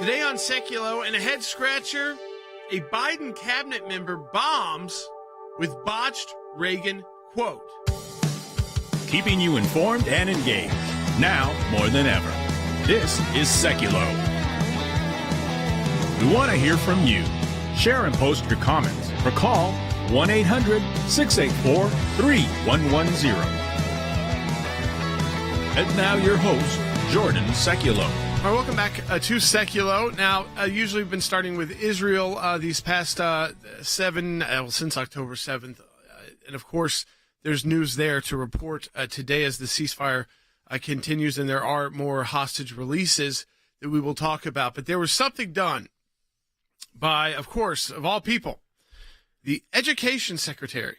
Today on Sekulow, and a head-scratcher, a Biden cabinet member bombs with botched Reagan quote. Keeping you informed and engaged, now more than ever. This is Sekulow. We want to hear from you. Share and post your comments or call 1-800-684-3110. And now your host, Jordan Sekulow. All right, welcome back to Sekulow. Now, usually we've been starting with Israel these past since October 7th. And, of course, there's news there to report today as the ceasefire continues, and there are more hostage releases that we will talk about. But there was something done by, of course, of all people, the Education Secretary,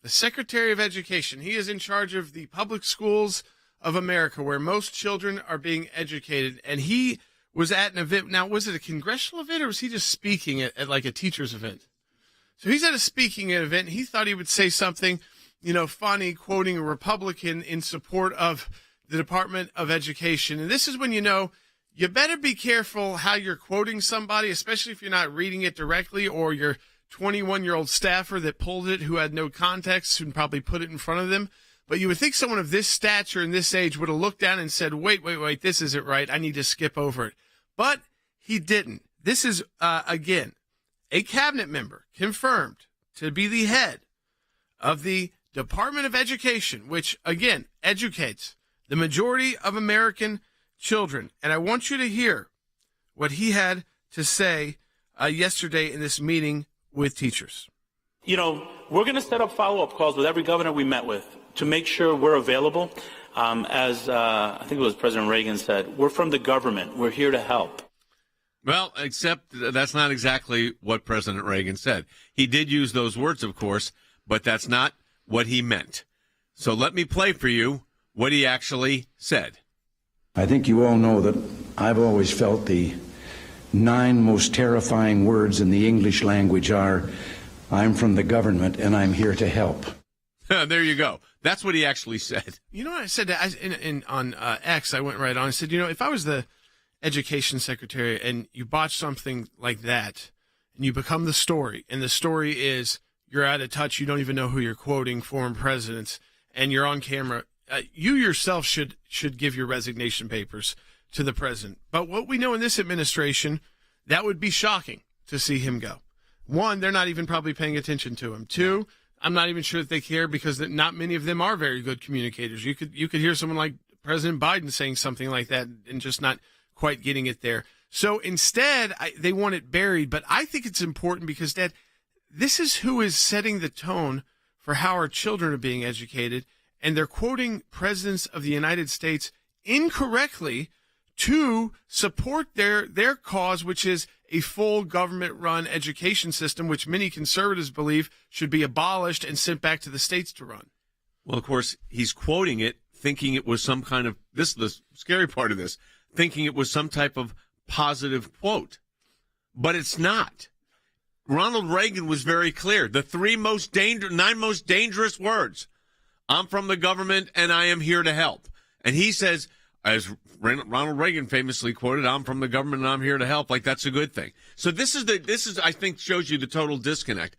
the Secretary of Education. He is in charge of the public schools of America, where most children are being educated. And he was at an event. Now, was it a congressional event, or was he just speaking at like a teacher's event? So he's at a speaking event. He thought he would say something, funny, quoting a Republican in support of the Department of Education. And this is when you better be careful how you're quoting somebody, especially if you're not reading it directly, or your 21-year-old staffer that pulled it who had no context and probably put it in front of them. But you would think someone of this stature and this age would have looked down and said, wait, this isn't right. I need to skip over it. But he didn't. This is, again, a cabinet member confirmed to be the head of the Department of Education, which, again, educates the majority of American children. And I want you to hear what he had to say yesterday in this meeting with teachers. We're going to set up follow-up calls with every governor we met with to make sure we're available. As I think it was President Reagan said, we're from the government. We're here to help. Well, except that's not exactly what President Reagan said. He did use those words, of course, but that's not what he meant. So let me play for you what he actually said. I think you all know that I've always felt the 9 most terrifying words in the English language are, I'm from the government and I'm here to help. There you go. That's what he actually said. You know what I said on X? I went right on. I said, if I was the education secretary and you botch something like that and you become the story, and the story is you're out of touch, you don't even know who you're quoting, foreign presidents, and you're on camera, you yourself should give your resignation papers to the president. But what we know in this administration, that would be shocking to see him go. 1, they're not even probably paying attention to him. 2, I'm not even sure that they care, because not many of them are very good communicators. You could hear someone like President Biden saying something like that and just not quite getting it there. So instead, they want it buried. But I think it's important because, Dad, this is who is setting the tone for how our children are being educated. And they're quoting presidents of the United States incorrectly to support their cause, which is a full government-run education system, which many conservatives believe should be abolished and sent back to the states to run. Well, of course, he's quoting it, thinking it was some kind of, this is the scary part of this, thinking it was some type of positive quote. But it's not. Ronald Reagan was very clear. The 9 most dangerous words. I'm from the government and I am here to help. And he says, as Ronald Reagan famously quoted, I'm from the government and I'm here to help, like that's a good thing. So this is I think shows you the total disconnect.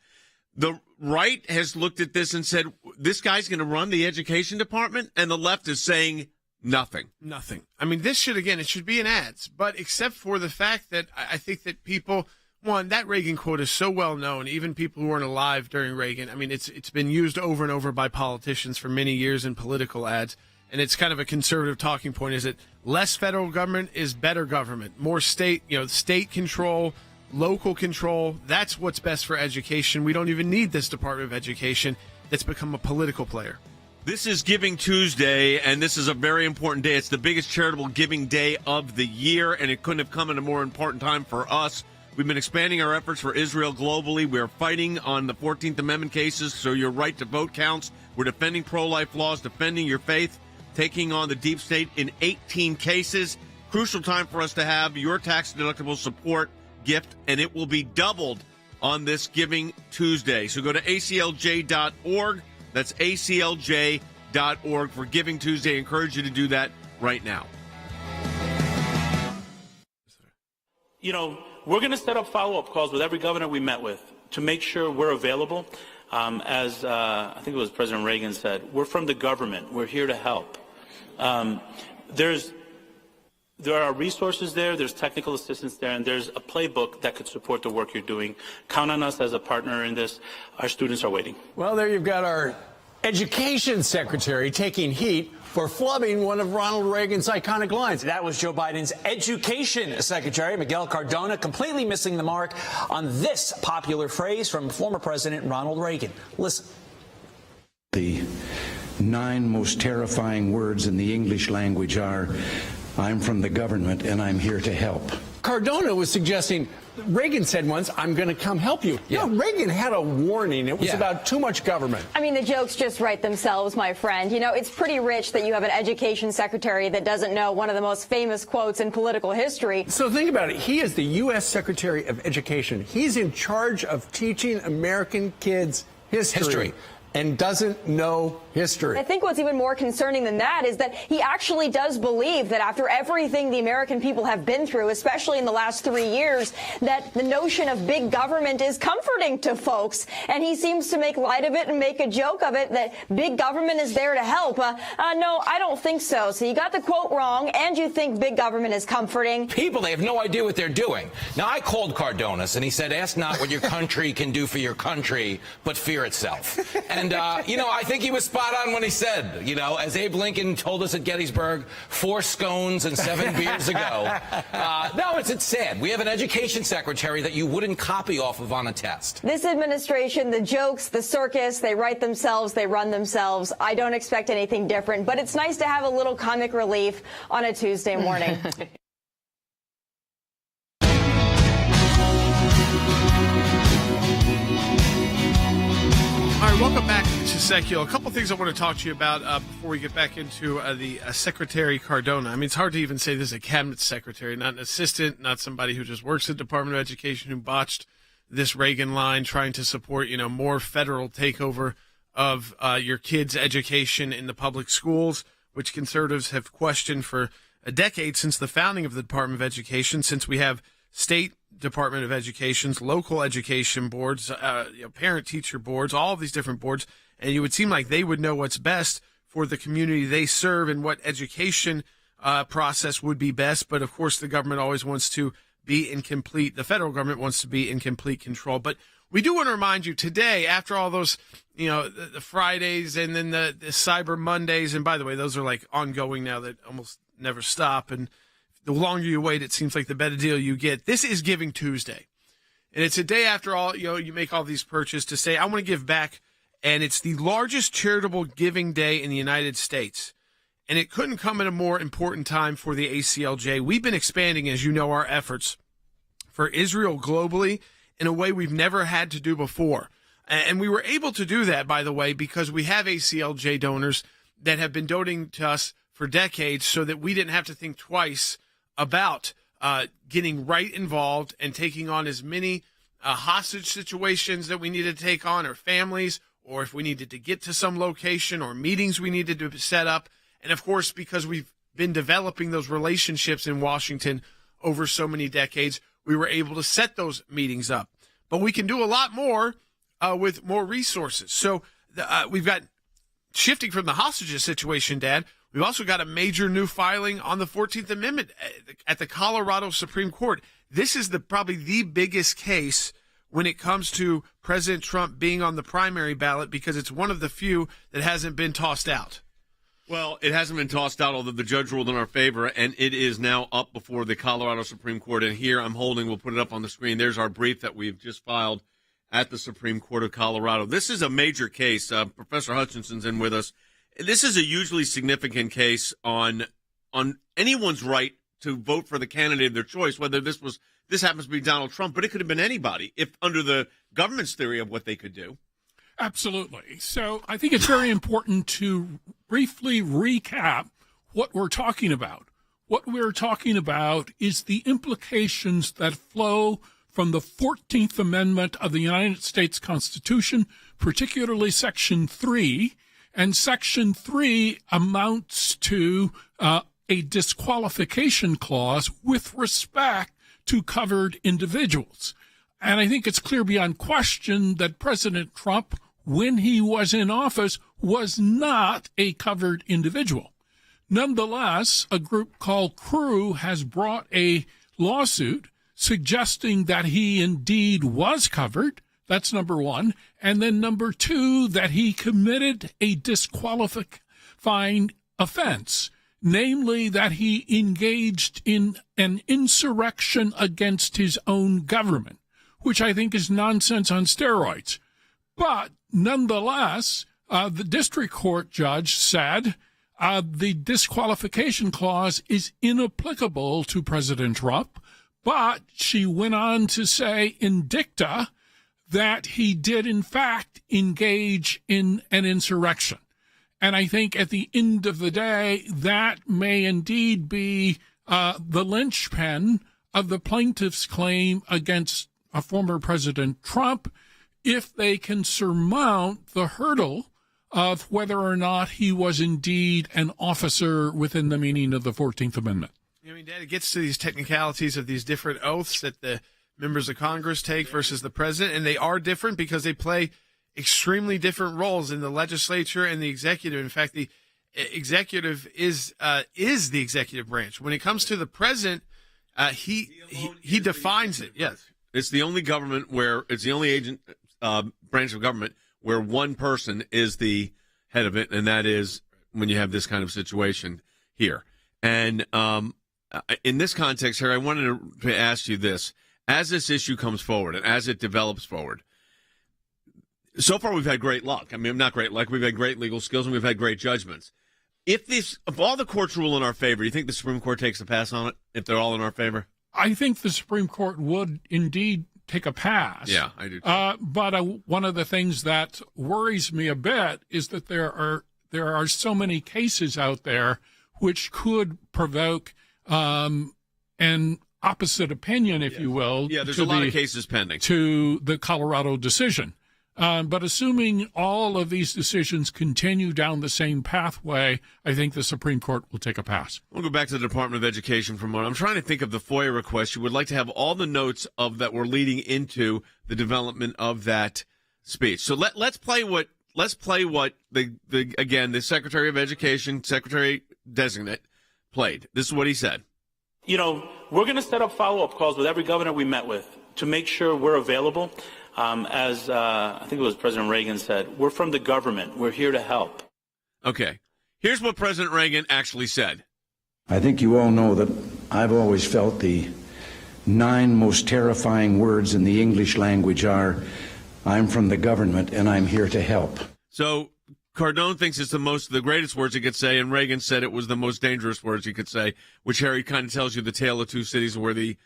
The right has looked at this and said, this guy's going to run the education department, and the left is saying nothing. Nothing. I mean, it should be in ads, but except for the fact that I think that people, that Reagan quote is so well known, even people who weren't alive during Reagan. I mean, it's been used over and over by politicians for many years in political ads. And it's kind of a conservative talking point, is that less federal government is better government. More state control, local control. That's what's best for education. We don't even need this Department of Education that's become a political player. This is Giving Tuesday, and this is a very important day. It's the biggest charitable giving day of the year, and it couldn't have come at a more important time for us. We've been expanding our efforts for Israel globally. We're fighting on the 14th Amendment cases, so your right to vote counts. We're defending pro-life laws, defending your faith, taking on the deep state in 18 cases. Crucial time for us to have your tax-deductible support gift, and it will be doubled on this Giving Tuesday. So go to ACLJ.org. That's ACLJ.org for Giving Tuesday. I encourage you to do that right now. we're going to set up follow-up calls with every governor we met with to make sure we're available. As I think it was President Reagan said, we're from the government. We're here to help. There are resources there, there's technical assistance there, and there's a playbook that could support the work you're doing. Count on us as a partner in this. Our students are waiting. Well, there you've got our education secretary taking heat for flubbing one of Ronald Reagan's iconic lines. That was Joe Biden's education secretary, Miguel Cardona, completely missing the mark on this popular phrase from former President Ronald Reagan. Listen. The 9 most terrifying words in the English language are, I'm from the government and I'm here to help. Cardona was suggesting, Reagan said once, I'm going to come help you. Yeah. You know, Reagan had a warning. It was about too much government. I mean, the jokes just write themselves, my friend. You know, it's pretty rich that you have an education secretary that doesn't know one of the most famous quotes in political history. So think about it. He is the U.S. Secretary of Education. He's in charge of teaching American kids history. And doesn't know history. I think what's even more concerning than that is that he actually does believe that after everything the American people have been through, especially in the last 3 years, that the notion of big government is comforting to folks. And he seems to make light of it and make a joke of it, that big government is there to help. No, I don't think so. So you got the quote wrong, and you think big government is comforting. People, they have no idea what they're doing. Now, I called Cardonas, and he said, ask not what your country can do for your country, but fear itself. And, I think he was spot on when he said, as Abe Lincoln told us at Gettysburg 4 scones and 7 beers ago. No, it's sad. We have an education secretary that you wouldn't copy off of on a test. This administration, the jokes, the circus, they write themselves, they run themselves. I don't expect anything different, but it's nice to have a little comic relief on a Tuesday morning. All right, welcome back to Sekulow. A couple things I want to talk to you about before we get back into the Secretary Cardona. I mean, it's hard to even say this is a cabinet secretary, not an assistant, not somebody who just works at the Department of Education who botched this Reagan line trying to support, more federal takeover of your kids' education in the public schools, which conservatives have questioned for a decade since the founding of the Department of Education, since we have state Department of Education's, local education boards, parent-teacher boards, all of these different boards, and you would seem like they would know what's best for the community they serve and what education process would be best. But, of course, the government always wants to be the federal government wants to be in complete control. But we do want to remind you today, after all those, the Fridays and then the Cyber Mondays, and by the way, those are like ongoing now that almost never stop, and the longer you wait, it seems like the better deal you get. This is Giving Tuesday. And it's a day after all, you make all these purchases to say, I want to give back. And it's the largest charitable giving day in the United States. And it couldn't come at a more important time for the ACLJ. We've been expanding, as you know, our efforts for Israel globally in a way we've never had to do before. And we were able to do that, by the way, because we have ACLJ donors that have been donating to us for decades so that we didn't have to think twice about getting right involved and taking on as many hostage situations that we needed to take on, or families, or if we needed to get to some location, or meetings we needed to set up. And, of course, because we've been developing those relationships in Washington over so many decades, we were able to set those meetings up. But we can do a lot more with more resources. So we've got, shifting from the hostages situation, Dad, we've also got a major new filing on the 14th Amendment at the Colorado Supreme Court. This is probably the biggest case when it comes to President Trump being on the primary ballot, because it's one of the few that hasn't been tossed out. Well, it hasn't been tossed out, although the judge ruled in our favor, and it is now up before the Colorado Supreme Court. And here I'm holding, we'll put it up on the screen. There's our brief that we've just filed at the Supreme Court of Colorado. This is a major case. Professor Hutchinson's in with us. This is a hugely significant case on anyone's right to vote for the candidate of their choice, whether this happens to be Donald Trump, but it could have been anybody if under the government's theory of what they could do. Absolutely. So I think it's very important to briefly recap what we're talking about. What we're talking about is the implications that flow from the 14th Amendment of the United States Constitution, particularly Section 3. And Section 3 amounts to a disqualification clause with respect to covered individuals. And I think it's clear beyond question that President Trump, when he was in office, was not a covered individual. Nonetheless, a group called Crew has brought a lawsuit suggesting that he indeed was covered. That's number one. And then number two, that he committed a disqualifying offense, namely that he engaged in an insurrection against his own government, which I think is nonsense on steroids. But nonetheless, the district court judge said the disqualification clause is inapplicable to President Trump, but she went on to say in dicta that he did, in fact, engage in an insurrection. And I think at the end of the day, that may indeed be the linchpin of the plaintiff's claim against a former President Trump, if they can surmount the hurdle of whether or not he was indeed an officer within the meaning of the 14th Amendment. I mean, Dad, it gets to these technicalities of these different oaths that the members of Congress take versus the president, and they are different because they play extremely different roles in the legislature and the executive. In fact, the executive is the executive branch. When it comes to the president, he defines it. Yes, it's the only government where it's the only branch of government where one person is the head of it, and that is when you have this kind of situation here. And in this context here, I wanted to ask you this. As this issue comes forward and as it develops forward, so far we've had great luck. I mean, not great luck. We've had great legal skills and we've had great judgments. If all the courts rule in our favor, you think the Supreme Court takes a pass on it if they're all in our favor? I think the Supreme Court would indeed take a pass. Yeah, I do. But one of the things that worries me a bit is that there are so many cases out there which could provoke an opposite opinion, if you will. Yeah, there's a lot of cases pending to the Colorado decision. But assuming all of these decisions continue down the same pathway, I think the Supreme Court will take a pass. We'll go back to the Department of Education for a moment. I'm trying to think of the FOIA request. You would like to have all the notes of that were leading into the development of that speech. So let's play what the Secretary of Education, Secretary Designate, played. This is what he said. You know, we're going to set up follow-up calls with every governor we met with to make sure we're available. As I think it was President Reagan said, we're from the government. We're here to help. Okay. Here's what President Reagan actually said. I think you all know that I've always felt the 9 most terrifying words in the English language are, I'm from the government and I'm here to help. So Cardone thinks it's the greatest words he could say, and Reagan said it was the most dangerous words he could say, which, Harry, kind of tells you the tale of two cities where the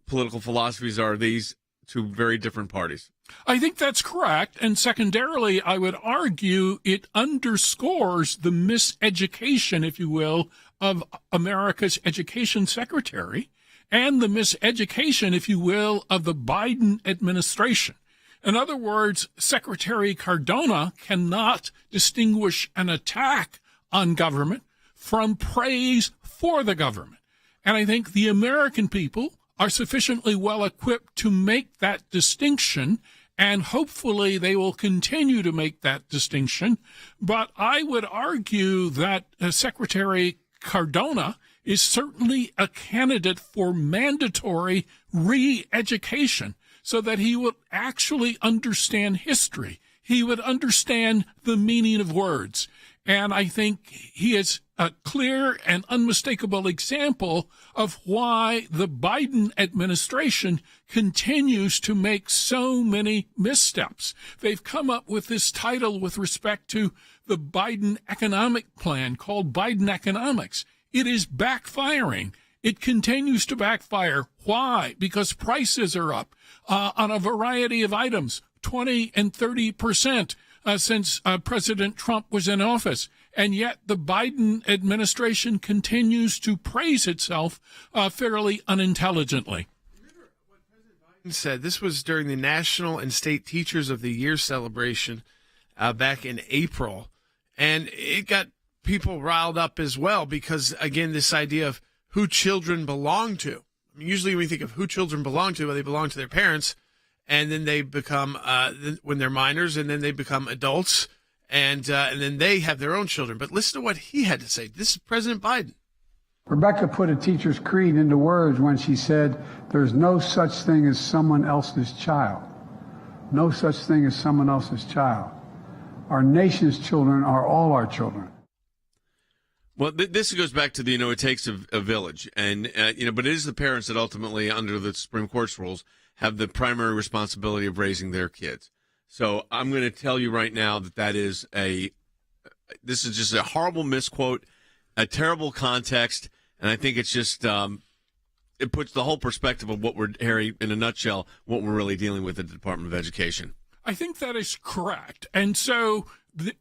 political philosophies are these two very different parties. I think that's correct. And secondarily, I would argue it underscores the miseducation, if you will, of America's education secretary and the miseducation, if you will, of the Biden administration. In other words, Secretary Cardona cannot distinguish an attack on government from praise for the government. And I think the American people are sufficiently well equipped to make that distinction, and hopefully they will continue to make that distinction. But I would argue that Secretary Cardona is certainly a candidate for mandatory re-education so that he would actually understand history. He would understand the meaning of words. And I think he is a clear and unmistakable example of why the Biden administration continues to make so many missteps. They've come up with this title with respect to the Biden economic plan called Biden Economics. It is backfiring. It continues to backfire. Why? Because prices are up on a variety of items, 20 and 30%. Since President Trump was in office. And yet the Biden administration continues to praise itself fairly unintelligently. Remember what President Biden said? This was during the National and State Teachers of the Year celebration back in April. And it got people riled up as well because, again, this idea of who children belong to. I Usually when you think of who children belong to, well, they belong to their parents, and then they become, when they're minors, and then they become adults, and then they have their own children. But listen to what he had to say. This is President Biden. Rebecca put a teacher's creed into words when she said, "There's no such thing as someone else's child. No such thing as someone else's child. Our nation's children are all our children." Well, this goes back to it takes a village, and but it is the parents that ultimately, under the Supreme Court's rules, have the primary responsibility of raising their kids. So I'm going to tell you right now this is just a horrible misquote, a terrible context, and I think it's just it puts the whole perspective of what we're, Harry, in a nutshell, what we're really dealing with at the Department of Education. I think that is correct. And so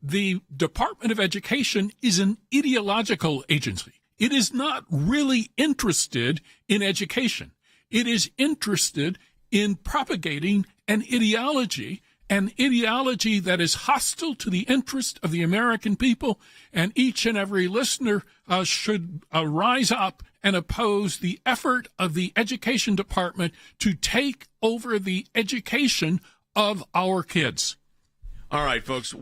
the Department of Education is an ideological agency. It is not really interested in education. It is interested in propagating an ideology that is hostile to the interest of the American people, and each and every listener should rise up and oppose the effort of the Education Department to take over the education of our kids. All right, folks,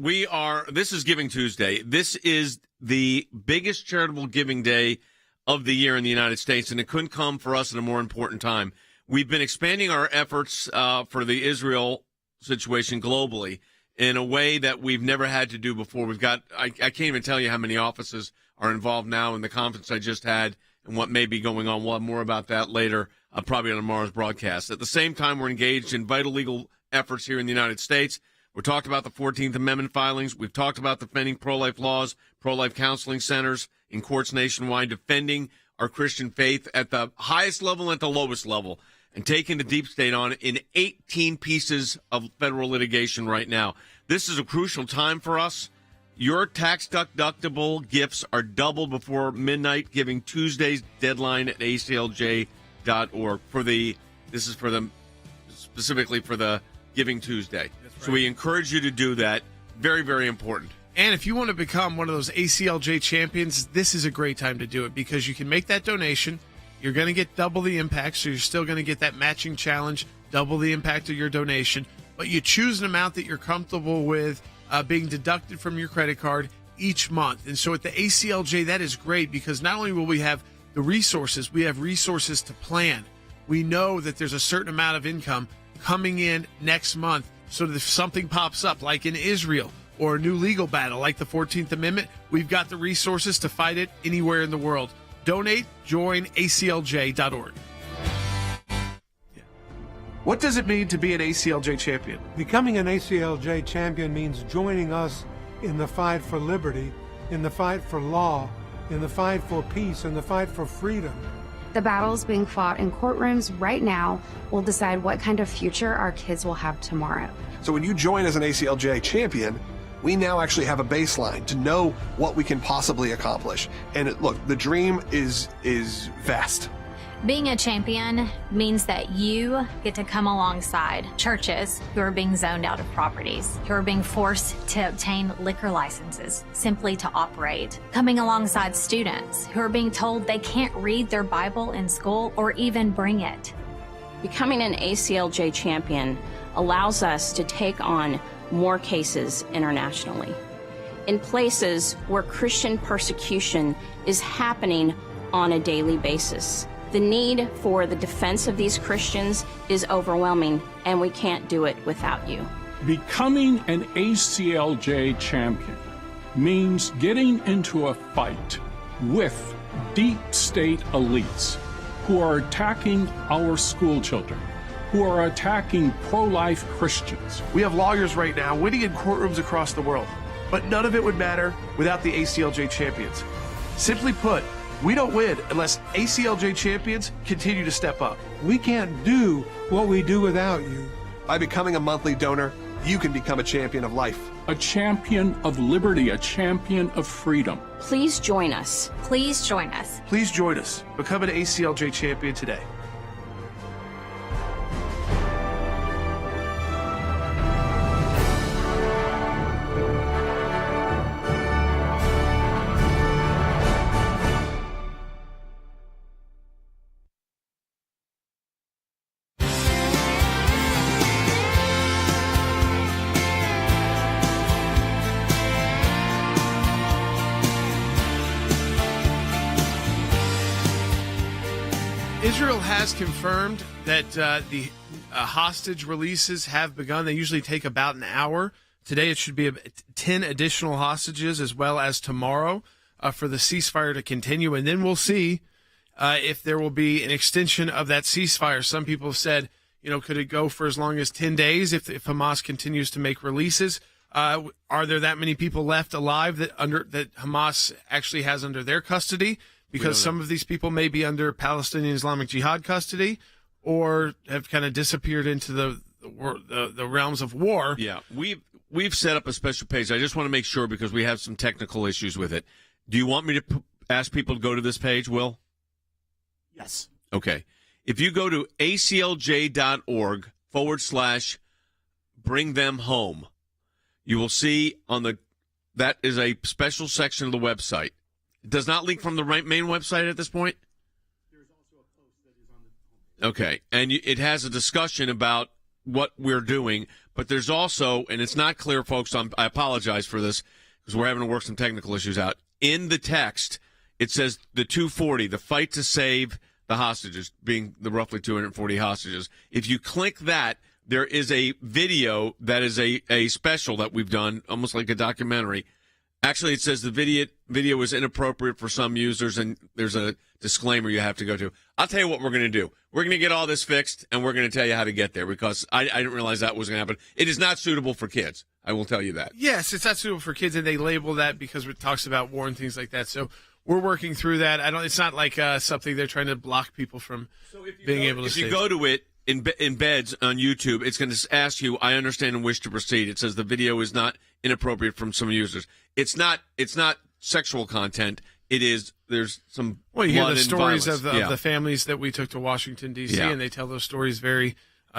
this is Giving Tuesday. This is the biggest charitable giving day of the year in the United States, and it couldn't come for us at a more important time. We've been expanding our efforts for the Israel situation globally in a way that we've never had to do before. I can't even tell you how many offices are involved now in the conference I just had and what may be going on. We'll have more about that later, probably on tomorrow's broadcast. At the same time, we're engaged in vital legal efforts here in the United States. We talked about the 14th Amendment filings. We've talked about defending pro-life laws, pro-life counseling centers in courts nationwide, defending our Christian faith at the highest level and at the lowest level, and taking the deep state on in 18 pieces of federal litigation right now. This is a crucial time for us. Your tax-deductible gifts are doubled before midnight, Giving Tuesday's deadline at ACLJ.org. This is specifically for the Giving Tuesday. Right. So we encourage you to do that. Very, very important. And if you want to become one of those ACLJ champions, this is a great time to do it, because you can make that donation. You're going to get double the impact, so you're still going to get that matching challenge, double the impact of your donation. But you choose an amount that you're comfortable with being deducted from your credit card each month. And so at the ACLJ, that is great, because not only will we have the resources, we have resources to plan. We know that there's a certain amount of income coming in next month, so that if something pops up, like in Israel, or a new legal battle like the 14th Amendment, we've got the resources to fight it anywhere in the world. Donate, join ACLJ.org. What does it mean to be an ACLJ champion? Becoming an ACLJ champion means joining us in the fight for liberty, in the fight for law, in the fight for peace, in the fight for freedom. The battles being fought in courtrooms right now will decide what kind of future our kids will have tomorrow. So when you join as an ACLJ champion, we now actually have a baseline to know what we can possibly accomplish. And look, the dream is vast. Being a champion means that you get to come alongside churches who are being zoned out of properties, who are being forced to obtain liquor licenses simply to operate, coming alongside students who are being told they can't read their Bible in school or even bring it. Becoming an ACLJ champion allows us to take on more cases internationally, in places where Christian persecution is happening on a daily basis. The need for the defense of these Christians is overwhelming, and we can't do it without you. Becoming an ACLJ champion means getting into a fight with deep state elites who are attacking our school children, who are attacking pro-life Christians. We have lawyers right now winning in courtrooms across the world, but none of it would matter without the ACLJ champions. Simply put, we don't win unless ACLJ champions continue to step up. We can't do what we do without you. By becoming a monthly donor, you can become a champion of life. A champion of liberty, a champion of freedom. Please join us. Please join us. Please join us. Become an ACLJ champion today. Israel has confirmed that the hostage releases have begun. They usually take about an hour. Today it should be 10 additional hostages, as well as tomorrow, for the ceasefire to continue. And then we'll see if there will be an extension of that ceasefire. Some people have said, could it go for as long as 10 days if Hamas continues to make releases? Are there that many people left alive that Hamas actually has under their custody? Because some of these people may be under Palestinian Islamic Jihad custody, or have kind of disappeared into the realms of war. Yeah, we've set up a special page. I just want to make sure, because we have some technical issues with it. Do you want me to ask people to go to this page, Will? Yes. Okay. If you go to aclj.org/bring them home, you will see that is a special section of the website. It does not link from the main website at this point? There's also a post that is on the homepage. Okay. And it has a discussion about what we're doing, but there's also, and it's not clear, folks, I apologize for this, because we're having to work some technical issues out. In the text, it says the 240, the fight to save the hostages, being the roughly 240 hostages. If you click that, there is a video that is a special that we've done, almost like a documentary. Actually, it says the video is inappropriate for some users, and there's a disclaimer you have to go to. I'll tell you what we're going to do. We're going to get all this fixed, and we're going to tell you how to get there, because I didn't realize that was going to happen. It is not suitable for kids. I will tell you that. Yes, it's not suitable for kids, and they label that because it talks about war and things like that. So we're working through that. It's not like something they're trying to block people from being able to see. If you go to it, in embeds on YouTube, it's going to ask you, I understand and wish to proceed. It says the video is not inappropriate from some users. It's not sexual content. It is, there's some Well, you hear blood the and stories of violence. the families that we took to Washington, D.C., Yeah. and they tell those stories very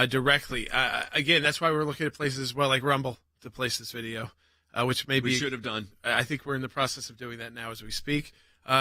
directly. Again, that's why we're looking at places as well, like Rumble, to place this video, which maybe We should have done. I think we're in the process of doing that now as we speak,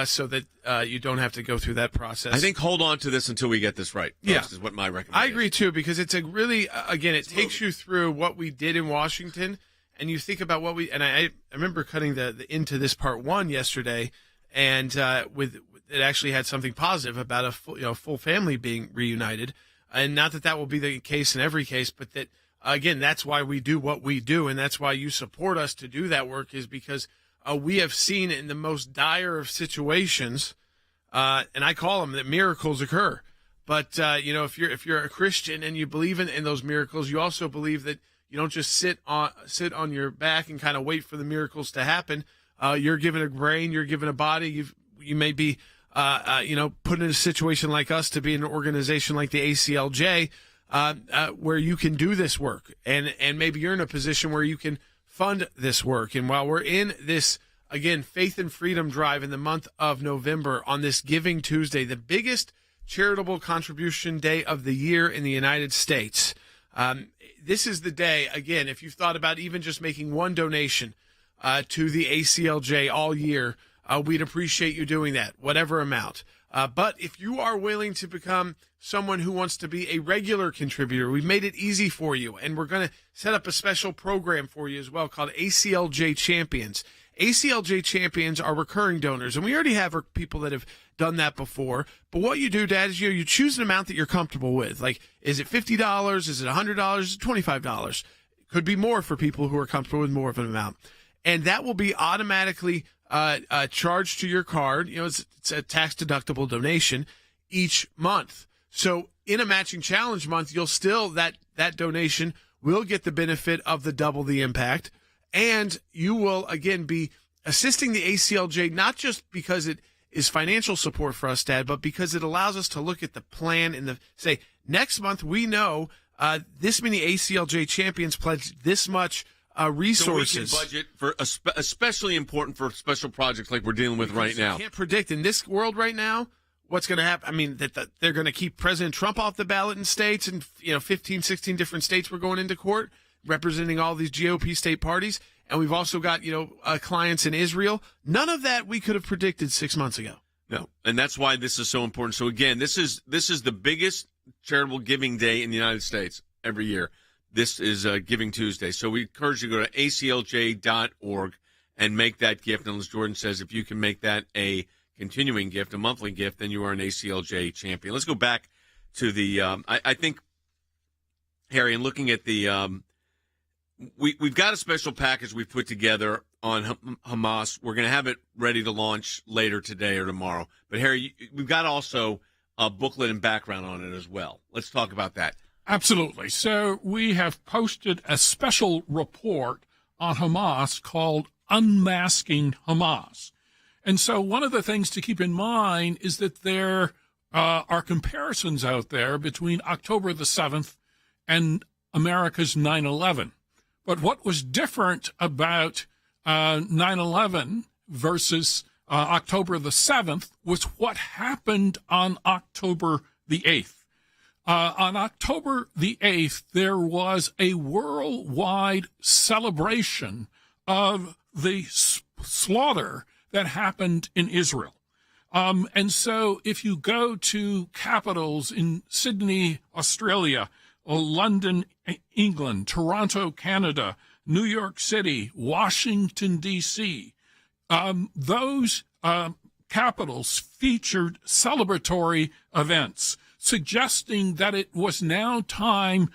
so that you don't have to go through that process. I think hold on to this until we get this right. Yeah. Is what my recommendation. I agree, too, because it's a really, again, it takes you through what we did in Washington, and you think about what and I remember cutting the into this part one yesterday, and it actually had something positive about a full family being reunited, and not that will be the case in every case, but that, again, that's why we do what we do, and that's why you support us to do that work, is because we have seen in the most dire of situations, and I call them that miracles occur. But if you're a Christian and you believe in those miracles, you also believe that you don't just sit on your back and kind of wait for the miracles to happen. You're given a brain, you're given a body. You may be put in a situation like us to be in an organization like the ACLJ, where you can do this work, and maybe you're in a position where you can fund this work. And while we're in this, again, Faith and Freedom Drive in the month of November, on this Giving Tuesday, the biggest charitable contribution day of the year in the United States, this is the day, again, if you've thought about even just making one donation to the ACLJ all year, we'd appreciate you doing that, whatever amount. But if you are willing to become someone who wants to be a regular contributor, we've made it easy for you, and we're going to set up a special program for you as well called ACLJ Champions. ACLJ Champions are recurring donors, and we already have people that have done that before. But what you do, Dad, is you choose an amount that you're comfortable with. Like, is it $50? Is it $100? Is it $25? Could be more for people who are comfortable with more of an amount. And that will be automatically charged to your card. It's a tax-deductible donation each month. So in a matching challenge month, you'll still, that donation will get the benefit of the double the impact. And you will, again, be assisting the ACLJ, not just because it is financial support for us, Dad, but because it allows us to look at the plan and say, next month we know this many ACLJ champions pledged this much resources. So we can budget for especially important for special projects like we're dealing with right now. You can't predict in this world right now what's going to happen. I mean, that they're going to keep President Trump off the ballot in states, and 15, 16 different states we're going into court representing all these GOP state parties, and we've also got clients in Israel. None of that we could have predicted 6 months ago. No, and that's why this is so important. So again, this is the biggest charitable giving day in the United States every year. This is Giving Tuesday. So we encourage you to go to aclj.org and make that gift. And as Jordan says, if you can make that a continuing gift, a monthly gift, then you are an ACLJ champion. Let's go back to the, I think, Harry, in looking at the, we've got a special package we've put together on Hamas. We're going to have it ready to launch later today or tomorrow. But, Harry, we've got also a booklet and background on it as well. Let's talk about that. Absolutely. So we have posted a special report on Hamas called Unmasking Hamas. And so one of the things to keep in mind is that there are comparisons out there between October the 7th and America's 9/11. But what was different about 9/11 versus October the 7th was what happened on October the 8th. On October the 8th, there was a worldwide celebration of the slaughter that happened in Israel. And so if you go to capitals in Sydney, Australia, London, England, Toronto, Canada, New York City, Washington, D.C., those capitals featured celebratory events, suggesting that it was now time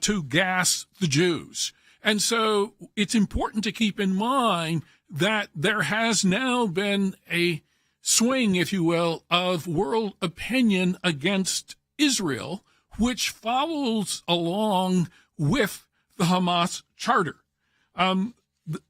to gas the Jews. And so it's important to keep in mind that there has now been a swing, if you will, of world opinion against Israel, which follows along with the Hamas charter.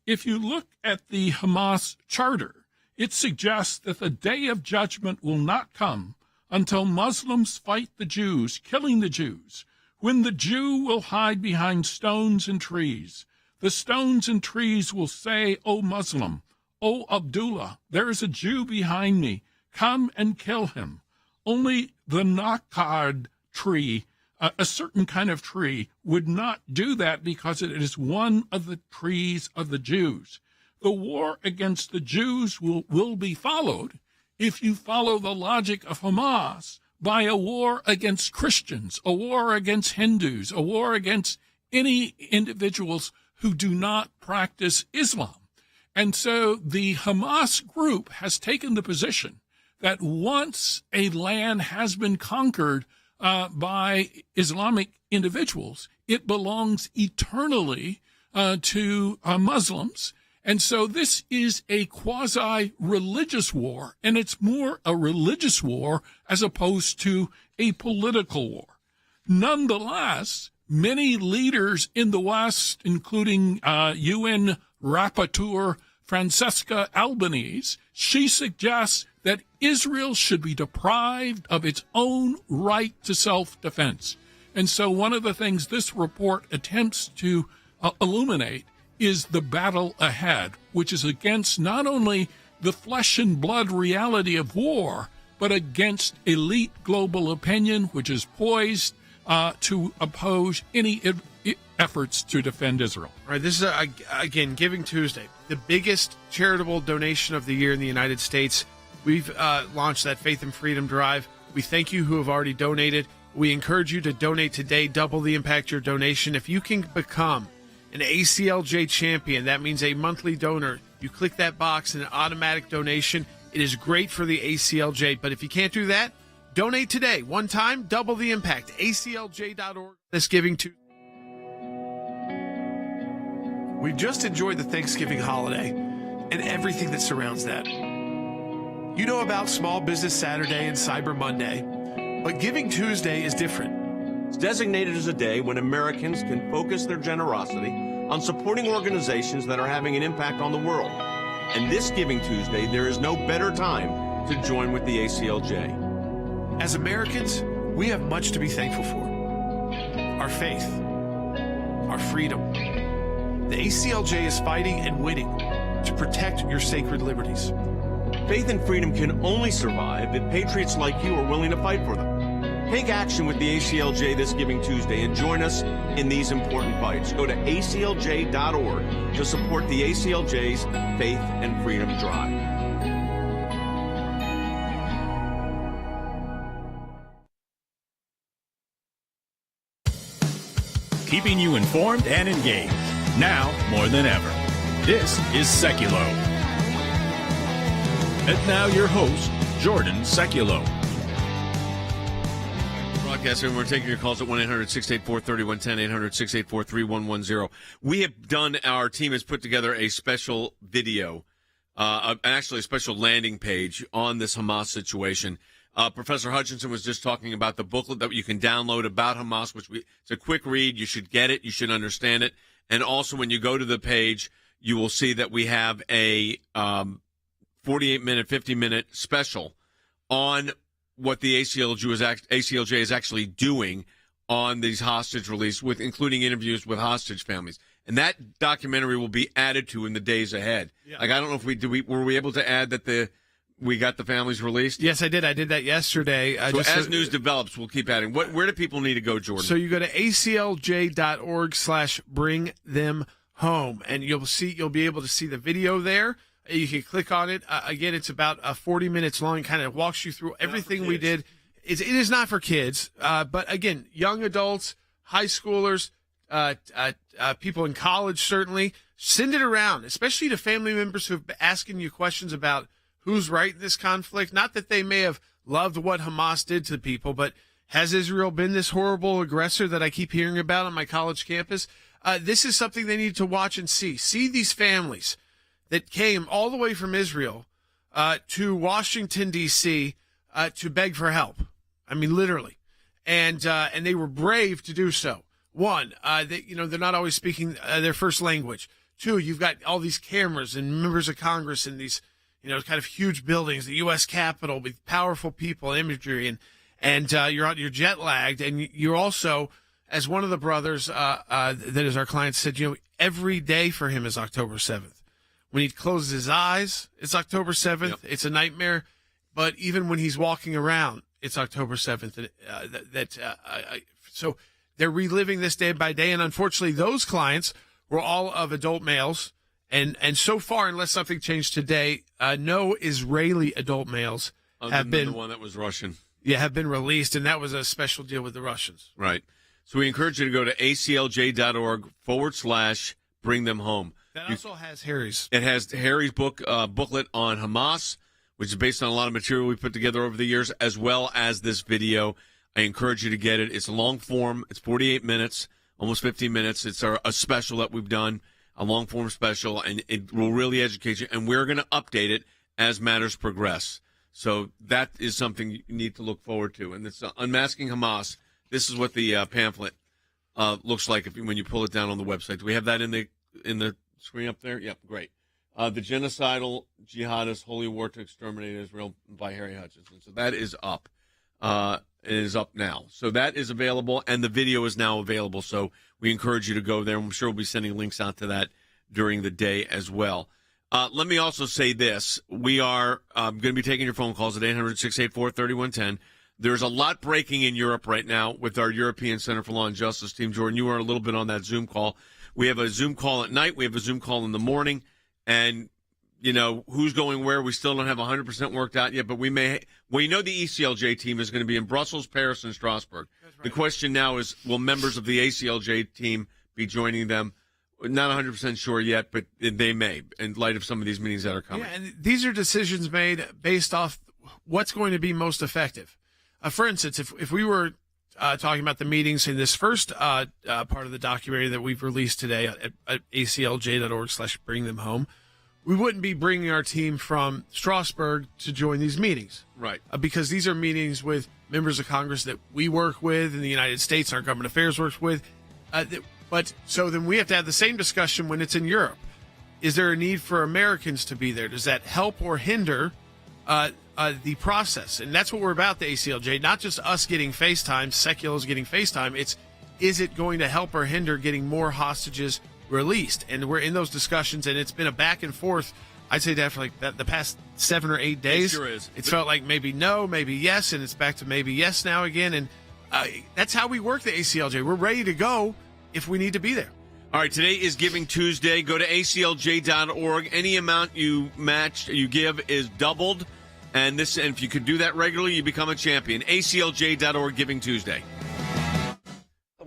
If you look at the Hamas charter, it suggests that the day of judgment will not come until Muslims fight the Jews, killing the Jews, when the Jew will hide behind stones and trees. The stones and trees will say, O Muslim, O Abdullah, there is a Jew behind me. Come and kill him. Only the Nakad tree, a certain kind of tree, would not do that because it is one of the trees of the Jews. The war against the Jews will be followed, if you follow the logic of Hamas, by a war against Christians, a war against Hindus, a war against any individuals who do not practice Islam. And so the Hamas group has taken the position that once a land has been conquered by Islamic individuals, it belongs eternally to Muslims. And so this is a quasi-religious war, and it's more a religious war as opposed to a political war. Nonetheless, many leaders in the West, including UN rapporteur Francesca Albanese, she suggests that Israel should be deprived of its own right to self-defense. And so one of the things this report attempts to illuminate is the battle ahead, which is against not only the flesh and blood reality of war, but against elite global opinion, which is poised to oppose any efforts to defend Israel. All right, this is, again, Giving Tuesday, the biggest charitable donation of the year in the United States. We've launched that Faith and Freedom Drive. We thank you who have already donated. We encourage you to donate today, double the impact your donation. If you can become an ACLJ champion, that means a monthly donor. You click that box and an automatic donation. It is great for the ACLJ, but if you can't do that, donate today. One time, double the impact. ACLJ.org. This Giving Tuesday. We've just enjoyed the Thanksgiving holiday and everything that surrounds that. You know about Small Business Saturday and Cyber Monday, but Giving Tuesday is different. It's designated as a day when Americans can focus their generosity on supporting organizations that are having an impact on the world. And this Giving Tuesday, there is no better time to join with the ACLJ. As Americans, we have much to be thankful for. Our faith, our freedom. The ACLJ is fighting and winning to protect your sacred liberties. Faith and freedom can only survive if patriots like you are willing to fight for them. Take action with the ACLJ this Giving Tuesday and join us in these important fights. Go to ACLJ.org to support the ACLJ's Faith and Freedom Drive. Keeping you informed and engaged, now more than ever. This is Sekulow. And now your host, Jordan Sekulow. Broadcasting, we're taking your calls at 1-800-684-3110, 800-684-3110. We have done, our team has put together a special video, actually a special landing page on this Hamas situation. Professor Hutchinson was just talking about the booklet that you can download about Hamas, it's a quick read. You should get it. You should understand it. And also, when you go to the page, you will see that we have a 48-minute, 50-minute special on what the ACLJ is actually doing on these hostage release, including interviews with hostage families. And that documentary will be added to in the days ahead. Yeah. Like, I don't know if were we able to add that we got the families released? Yes, I did. I did that yesterday. So as news develops, we'll keep adding. Where do people need to go, Jordan? So you go to aclj.org/bringthemhome, and you'll be able to see the video there. You can click on it. Again, it's about 40 minutes long. Kind of walks you through everything we did. It is not for kids, but again, young adults, high schoolers, people in college, certainly. Send it around, especially to family members who have been asking you questions about who's right in this conflict. Not that they may have loved what Hamas did to people, but has Israel been this horrible aggressor that I keep hearing about on my college campus? This is something they need to watch and see. See these families that came all the way from Israel to Washington, D.C. To beg for help. I mean, literally. And they were brave to do so. One, they're not always speaking their first language. Two, you've got all these cameras and members of Congress in these, kind of huge buildings, the U.S. Capitol with powerful people, imagery, and you're jet lagged. And you're also, as one of the brothers that is our client said, every day for him is October 7th. When he closes his eyes, it's October 7th. Yep. It's a nightmare. But even when he's walking around, it's October 7th. So they're reliving this day by day. And unfortunately, those clients were all of adult males. And so far, unless something changed today, no Israeli adult males have been. The one that was Russian. Yeah, have been released. And that was a special deal with the Russians. Right. So we encourage you to go to aclj.org/bring them home. That also has Harry's. It has Harry's booklet on Hamas, which is based on a lot of material we put together over the years, as well as this video. I encourage you to get it. It's a long form. It's 48 minutes, almost 15 minutes. It's a special that we've done, a long form special, and it will really educate you. And we're going to update it as matters progress. So that is something you need to look forward to. And it's Unmasking Hamas. This is what the pamphlet looks like when you pull it down on the website. Do we have that in the screen up there? Yep, great. The Genocidal Jihadist Holy War to Exterminate Israel by Harry Hutchinson. So that is up. It is up now. So that is available, and the video is now available. So we encourage you to go there. I'm sure we'll be sending links out to that during the day as well. Let me also say this. We are going to be taking your phone calls at 800-684-3110. There's a lot breaking in Europe right now with our European Center for Law and Justice team. Jordan, you were a little bit on that Zoom call. We have a Zoom call at night. We have a Zoom call in the morning. And, who's going where, we still don't have 100% worked out yet. But we know the ACLJ team is going to be in Brussels, Paris, and Strasbourg. Right. The question now is, will members of the ACLJ team be joining them? Not 100% sure yet, but they may, in light of some of these meetings that are coming. Yeah, and these are decisions made based off what's going to be most effective. For instance, if we were talking about the meetings in this first part of the documentary that we've released today at aclj.org/bring them home, we wouldn't be bringing our team from Strasbourg to join these meetings. Right. Because these are meetings with members of Congress that we work with in the United States, our government affairs works with. But so then we have to have the same discussion when it's in Europe. Is there a need for Americans to be there? Does that help or hinder the process? And that's what we're about, the ACLJ, not just us getting FaceTime, Sekulow's getting FaceTime. Is it going to help or hinder getting more hostages released? And we're in those discussions, and it's been a back and forth, I'd say definitely the past 7 or 8 days. It sure is. It's felt like maybe no, maybe yes, and it's back to maybe yes now again. And that's how we work the ACLJ. We're ready to go if we need to be there. All right, today is Giving Tuesday. Go to aclj.org. Any amount you give is doubled. And if you could do that regularly, you become a champion. aclj.org Giving Tuesday.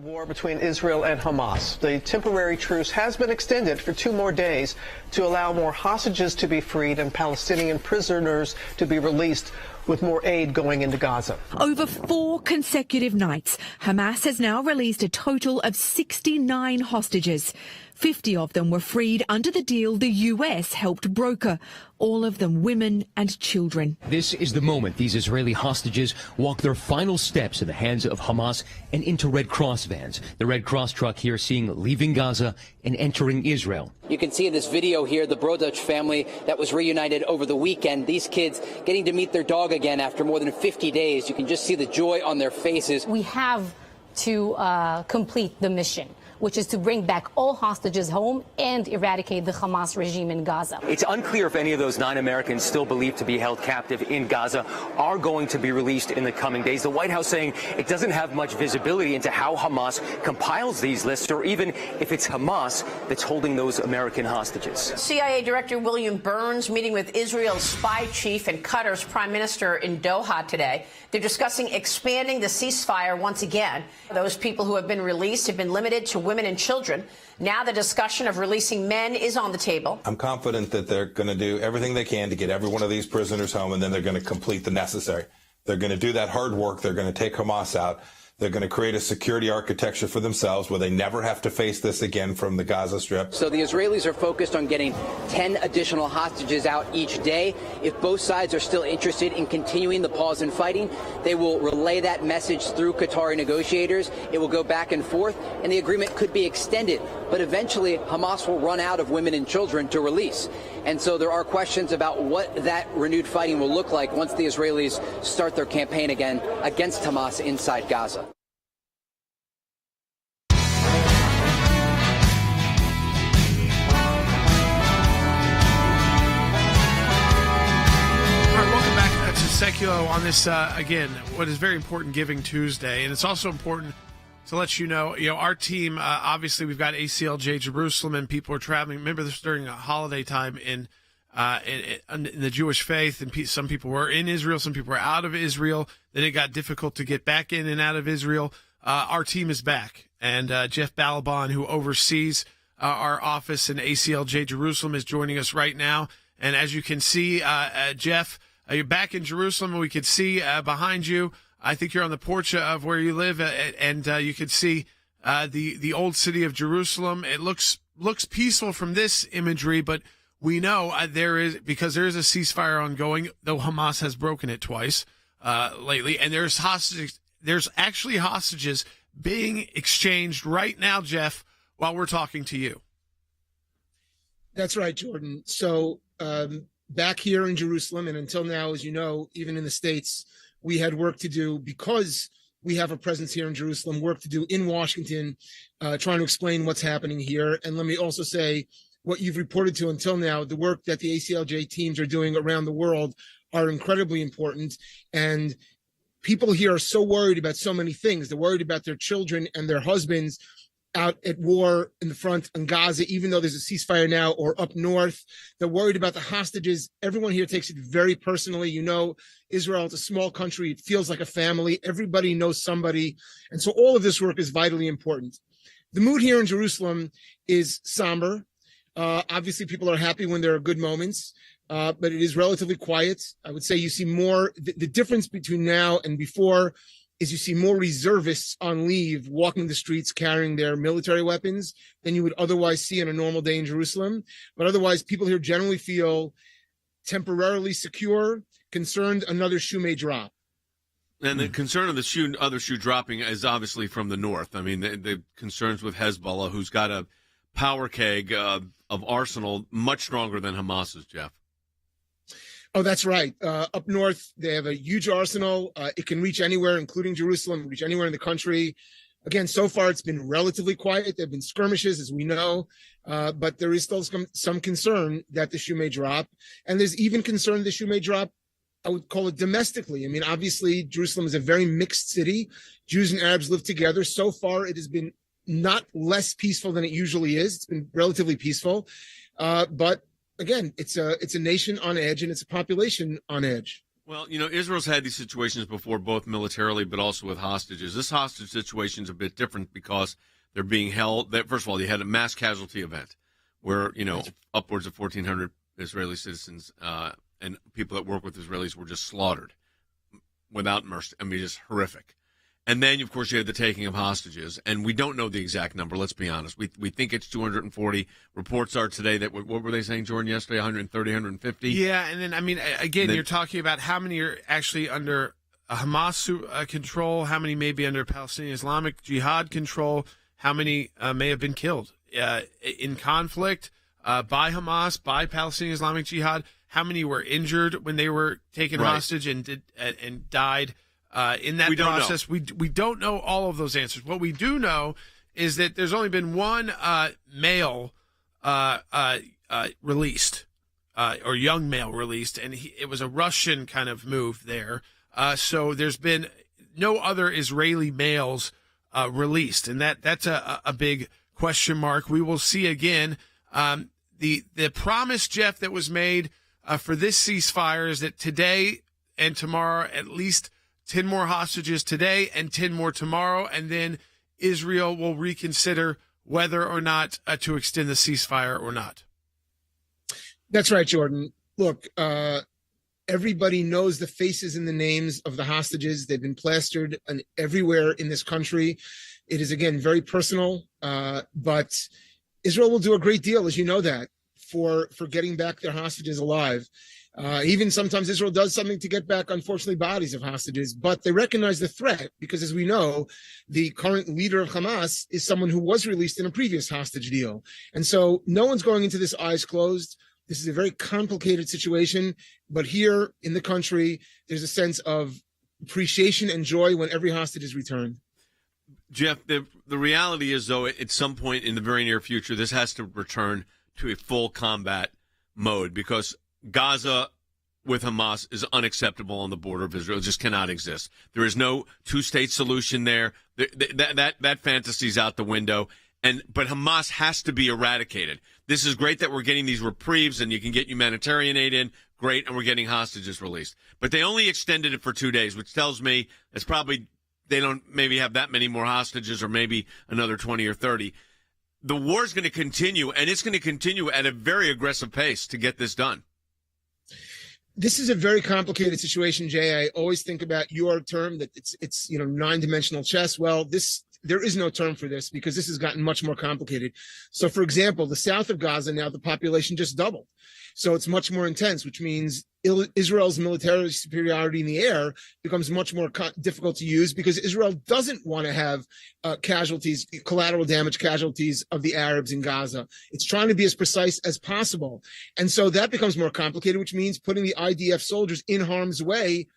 War between Israel and Hamas. The temporary truce has been extended for 2 more days to allow more hostages to be freed and Palestinian prisoners to be released, with more aid going into Gaza. Over 4 consecutive nights, Hamas has now released a total of 69 hostages. 50 of them were freed under the deal the U.S. helped broker, all of them women and children. This is the moment these Israeli hostages walk their final steps in the hands of Hamas and into Red Cross vans. The Red Cross truck here seeing leaving Gaza and entering Israel. You can see in this video here the Botched family that was reunited over the weekend. These kids getting to meet their dog again after more than 50 days. You can just see the joy on their faces. We have to complete the mission, which is to bring back all hostages home and eradicate the Hamas regime in Gaza. It's unclear if any of those 9 Americans still believed to be held captive in Gaza are going to be released in the coming days. The White House saying it doesn't have much visibility into how Hamas compiles these lists or even if it's Hamas that's holding those American hostages. CIA Director William Burns meeting with Israel's spy chief and Qatar's prime minister in Doha today. They're discussing expanding the ceasefire once again. Those people who have been released have been limited to women and children. Now the discussion of releasing men is on the table. I'm confident that they're going to do everything they can to get every one of these prisoners home, and then they're going to complete the necessary. They're going to do that hard work. They're going to take Hamas out. They're going to create a security architecture for themselves where they never have to face this again from the Gaza Strip. So the Israelis are focused on getting 10 additional hostages out each day. If both sides are still interested in continuing the pause in fighting, they will relay that message through Qatari negotiators. It will go back and forth, and the agreement could be extended. But eventually, Hamas will run out of women and children to release. And so there are questions about what that renewed fighting will look like once the Israelis start their campaign again against Hamas inside Gaza. Sekulow on this, again, what is very important, Giving Tuesday. And it's also important to let you know, our team, obviously we've got ACLJ Jerusalem and people are traveling. Remember this during a holiday time in the Jewish faith, and some people were in Israel, some people were out of Israel. Then it got difficult to get back in and out of Israel. Our team is back. And Jeff Ballabon, who oversees our office in ACLJ Jerusalem, is joining us right now. And as you can see, Jeff, you're back in Jerusalem, and we could see behind you, I think you're on the porch of where you live, and you could see the old city of Jerusalem. It looks peaceful from this imagery, but we know because there is a ceasefire ongoing, though Hamas has broken it twice lately, and there's actually hostages being exchanged right now, Jeff, while we're talking to you. That's right, Jordan. So back here in Jerusalem, and until now, as you know, even in the States, we had work to do because we have a presence here in Jerusalem, work to do in Washington, trying to explain what's happening here. And let me also say what you've reported to until now, the work that the ACLJ teams are doing around the world are incredibly important. And people here are so worried about so many things. They're worried about their children and their husbands out at war in the front in Gaza, even though there's a ceasefire now, or up north. They're worried about the hostages. Everyone here takes it very personally. Israel is a small country. It feels like a family. Everybody knows somebody. And so all of this work is vitally important. The mood here in Jerusalem is somber. Obviously, people are happy when there are good moments, but it is relatively quiet. I would say you see more, the difference between now and before is you see more reservists on leave walking the streets carrying their military weapons than you would otherwise see on a normal day in Jerusalem. But otherwise, people here generally feel temporarily secure, concerned another shoe may drop. And the concern of the other shoe dropping is obviously from the north. I mean, the concerns with Hezbollah, who's got a power keg of arsenal much stronger than Hamas's, Jeff. Oh, that's right. Up north, they have a huge arsenal. It can reach anywhere, including Jerusalem, reach anywhere in the country. Again, so far, it's been relatively quiet. There have been skirmishes, as we know, but there is still some concern that the shoe may drop. And there's even concern the shoe may drop, I would call it domestically. I mean, obviously, Jerusalem is a very mixed city. Jews and Arabs live together. So far, it has been not less peaceful than it usually is. It's been relatively peaceful. But again, it's a nation on edge, and it's a population on edge. Well, Israel's had these situations before, both militarily but also with hostages. This hostage situation is a bit different because they're being held. First of all, they had a mass casualty event where, upwards of 1,400 Israeli citizens and people that work with Israelis were just slaughtered without mercy. I mean, just horrific. And then, of course, you had the taking of hostages, and we don't know the exact number. Let's be honest. We think it's 240. Reports are today that, what were they saying, Jordan, yesterday, 130, 150? Yeah, and then, again, you're talking about how many are actually under Hamas control, how many may be under Palestinian Islamic Jihad control, how many may have been killed in conflict by Hamas, by Palestinian Islamic Jihad, how many were injured when they were taken hostage and died in that process. We don't know all of those answers. What we do know is that there's only been one male released, or young male released, and it was a Russian kind of move there. So there's been no other Israeli males released, and that's a big question mark. We will see again. The promise, Jeff, that was made for this ceasefire is that today and tomorrow, at least 10 more hostages today and 10 more tomorrow, and then Israel will reconsider whether or not to extend the ceasefire or not. That's right, Jordan. Look, everybody knows the faces and the names of the hostages. They've been plastered everywhere in this country. It is, again, very personal, but Israel will do a great deal, as you know that, for getting back their hostages alive. Even sometimes Israel does something to get back, unfortunately, bodies of hostages, but they recognize the threat because, as we know, the current leader of Hamas is someone who was released in a previous hostage deal. And so no one's going into this eyes closed. This is a very complicated situation, but here in the country, there's a sense of appreciation and joy when every hostage is returned. Jeff, the reality is, though, at some point in the very near future, this has to return to a full combat mode because Gaza with Hamas is unacceptable on the border of Israel. It just cannot exist. There is no two-state solution there. That fantasy's out the window. But Hamas has to be eradicated. This is great that we're getting these reprieves and you can get humanitarian aid in. Great, and we're getting hostages released. But they only extended it for 2 days, which tells me it's probably they don't maybe have that many more hostages or maybe another 20 or 30. The war is going to continue, and it's going to continue at a very aggressive pace to get this done. This is a very complicated situation, Jay. I always think about your term that it's nine-dimensional chess. Well, there is no term for this because this has gotten much more complicated. So, for example, the south of Gaza now, the population just doubled. So it's much more intense, which means Israel's military superiority in the air becomes much more difficult to use because Israel doesn't want to have casualties, collateral damage casualties of the Arabs in Gaza. It's trying to be as precise as possible. And so that becomes more complicated, which means putting the IDF soldiers in harm's way.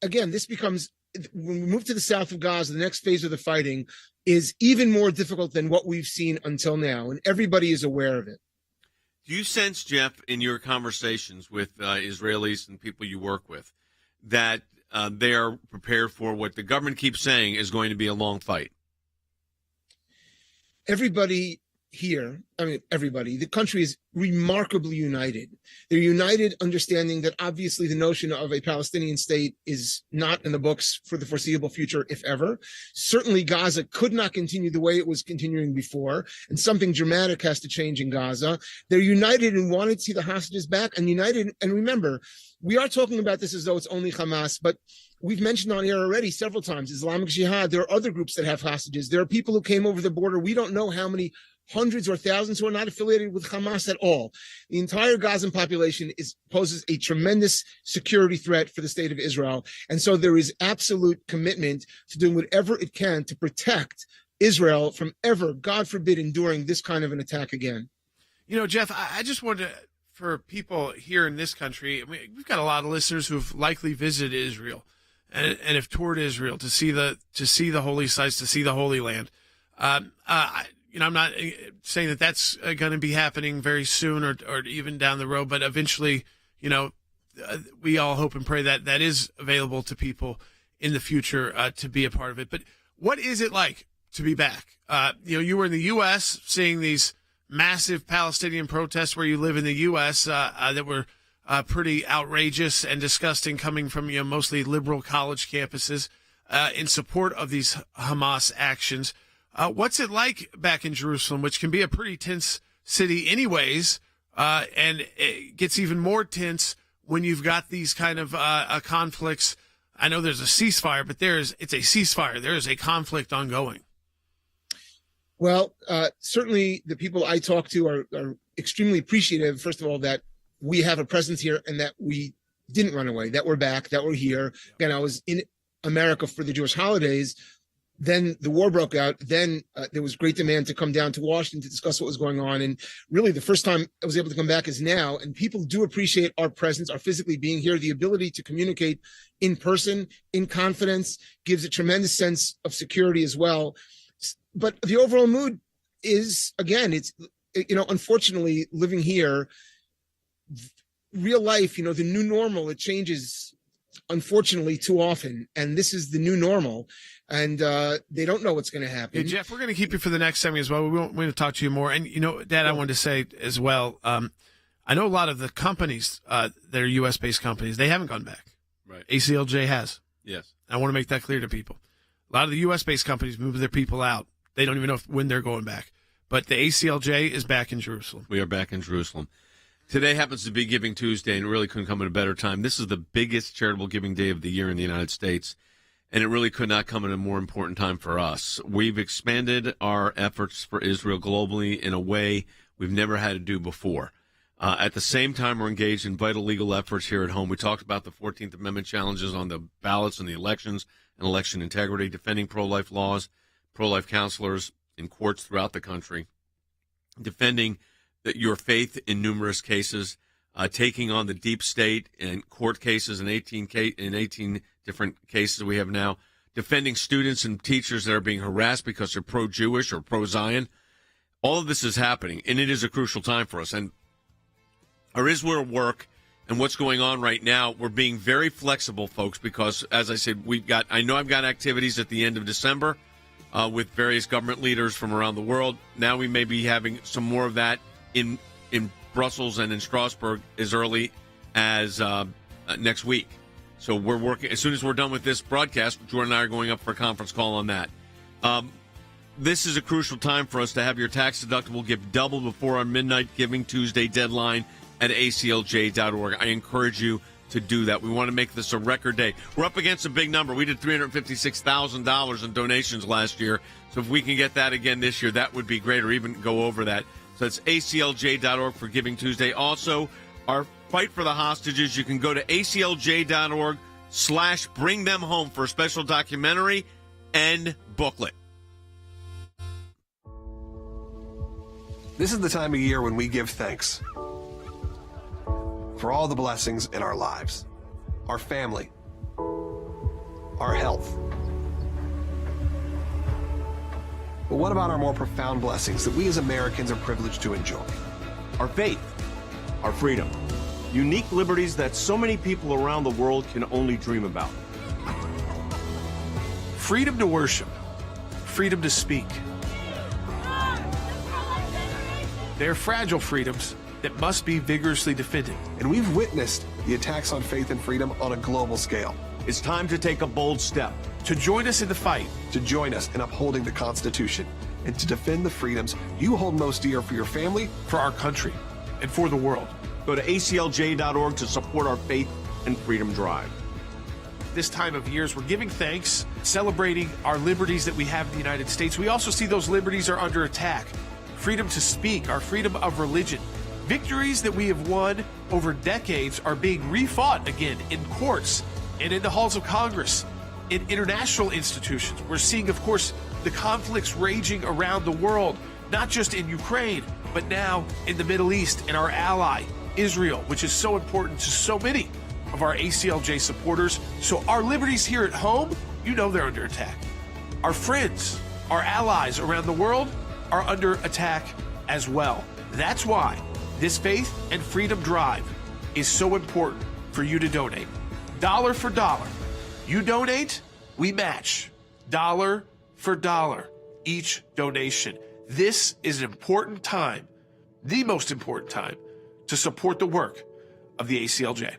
Again, this becomes, when we move to the south of Gaza, the next phase of the fighting is even more difficult than what we've seen until now. And everybody is aware of it. Do you sense, Jeff, in your conversations with Israelis and people you work with, that they are prepared for what the government keeps saying is going to be a long fight? Everybody here, everybody, the country is remarkably united. They're united understanding that obviously the notion of a Palestinian state is not in the books for the foreseeable future, if ever. Certainly Gaza could not continue the way it was continuing before, and something dramatic has to change in Gaza. They're united and wanting to see the hostages back, and united, and remember, we are talking about this as though it's only Hamas, but we've mentioned on air already several times, Islamic Jihad, there are other groups that have hostages. There are people who came over the border. We don't know how many hundreds or thousands who are not affiliated with Hamas at all. The entire Gazan population poses a tremendous security threat for the state of Israel. And so there is absolute commitment to doing whatever it can to protect Israel from ever, God forbid, enduring this kind of an attack again. Jeff, I just wanted for people here in this country, we've got a lot of listeners who've likely visited Israel and have toured Israel to see the holy sites, to see the Holy Land. I'm not saying that that's going to be happening very soon or even down the road, but eventually, we all hope and pray that that is available to people in the future to be a part of it. But what is it like to be back? You were in the U.S. seeing these massive Palestinian protests where you live in the U.S. That were pretty outrageous and disgusting coming from mostly liberal college campuses in support of these Hamas actions. What's it like back in Jerusalem, which can be a pretty tense city anyways, and it gets even more tense when you've got these kind of conflicts? I know there's a ceasefire, but it's a ceasefire. There is a conflict ongoing. Well, certainly the people I talk to are extremely appreciative, first of all, that we have a presence here and that we didn't run away, that we're back, that we're here. Again, I was in America for the Jewish holidays. Then the war broke out. Then there was great demand to come down to Washington to discuss what was going on. And really the first time I was able to come back is now. And people do appreciate our presence, our physically being here. The ability to communicate in person, in confidence, gives a tremendous sense of security as well. But the overall mood is, again, it's, unfortunately living here, real life, the new normal, it changes, unfortunately, too often. And this is the new normal. And they don't know what's going to happen. Hey, Jeff, we're going to keep you for the next segment as well. We're going to talk to you more. And, Dad, I wanted to say as well, I know a lot of the companies that are U.S.-based companies, they haven't gone back. Right. ACLJ has. Yes. I want to make that clear to people. A lot of the U.S.-based companies move their people out. They don't even know when they're going back. But the ACLJ is back in Jerusalem. We are back in Jerusalem. Today happens to be Giving Tuesday, and it really couldn't come at a better time. This is the biggest charitable giving day of the year in the United States. And it really could not come at a more important time for us. We've expanded our efforts for Israel globally in a way we've never had to do before. At the same time, we're engaged in vital legal efforts here at home. We talked about the 14th Amendment challenges on the ballots and the elections and election integrity, defending pro-life laws, pro-life counselors in courts throughout the country, defending your faith in numerous cases, taking on the deep state in court cases in 18 different cases we have now, defending students and teachers that are being harassed because they're pro-Jewish or pro-Zion. All of this is happening, and it is a crucial time for us. And our Israel work and what's going on right now, we're being very flexible, folks, because, as I said, I know I've got activities at the end of December with various government leaders from around the world. Now we may be having some more of that in Brussels and in Strasbourg as early as next week. So we're working, as soon as we're done with this broadcast, Jordan and I are going up for a conference call on that. This is a crucial time for us to have your tax-deductible gift doubled before our midnight Giving Tuesday deadline at aclj.org. I encourage you to do that. We want to make this a record day. We're up against a big number. We did $356,000 in donations last year. So if we can get that again this year, that would be great, or even go over that. So it's aclj.org for Giving Tuesday. Also, our fight for the hostages, you can go to aclj.org/bring them home for a special documentary and booklet. This is the time of year when we give thanks for all the blessings in our lives, our family, our health. But what about our more profound blessings that we as Americans are privileged to enjoy? Our faith, our freedom, unique liberties that so many people around the world can only dream about. Freedom to worship, freedom to speak. They're fragile freedoms that must be vigorously defended. And we've witnessed the attacks on faith and freedom on a global scale. It's time to take a bold step. To join us in the fight. To join us in upholding the Constitution. And to defend the freedoms you hold most dear for your family, for our country, and for the world. Go to aclj.org to support our faith and freedom drive. This time of years, we're giving thanks, celebrating our liberties that we have in the United States. We also see those liberties are under attack. Freedom to speak, our freedom of religion. Victories that we have won over decades are being refought again in courts and in the halls of Congress, in international institutions. We're seeing, of course, the conflicts raging around the world, not just in Ukraine, but now in the Middle East and our ally, Israel, which is so important to so many of our ACLJ supporters. So our liberties here at home, they're under attack. Our friends, our allies around the world are under attack as well. That's why this Faith and Freedom Drive is so important for you to donate. Dollar for dollar. You donate, we match. Dollar for dollar, each donation. This is an important time, the most important time, to support the work of the ACLJ.